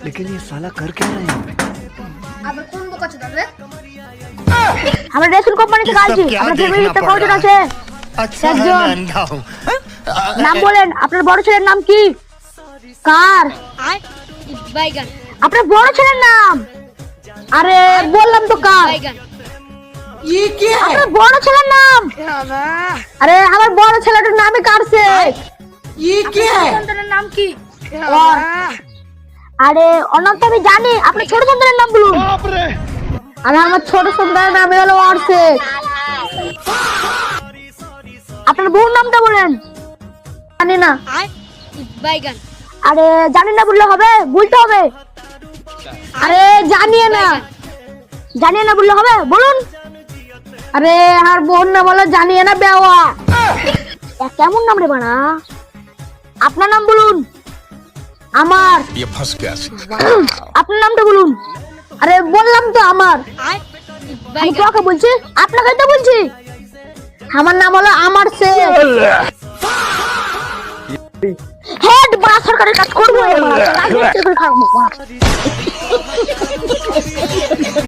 लेकिन ये साला कर क्या रहा है यहाँ पे? আবার কোন বোকা চোদা রে? আমরা রেশন কোম্পানি থেকে আসছি। আপনার ফ্যামিলিতে কয়জন আছে? अच्छा है मैं अंधा हूँ। নাম বলেন। আপনার বড় ছেলের নাম কি? কার? বাইগান আপনার বড় ছেলের নাম? আরে বললাম তো কার। বাইগান আপনার বড় ছেলের নাম? আরে আমার বড় ছেলেটার নামই কারছে। সন্তানের নাম কি? ওর। আরে অনাম তো আমি জানি। আপনার ছোট সন্তানের নাম বলুন। আরে আমার ছোট সন্তানের নাম হলো অর্ষে। আপনার বউর নামটা বলেন। জানি না। বাইগান আরে জানি না বললে হবে, বলতে হবে। আরে জানিয়ে না বললে হবে, বলুন। আরে আর বোন না বলো, জানিয়ে না বেওয়া। কেমন নাম রে বানা? আপনার নাম বলুন। আমার। ये फंस गया। আপনার নামটা বলুন। আরে বললাম তো আমার। আমি কাকে বলছি? আপনাকে তো বলছি। আমার নাম হলো আমার সে। হেড বা সরকারি কাজ করবো।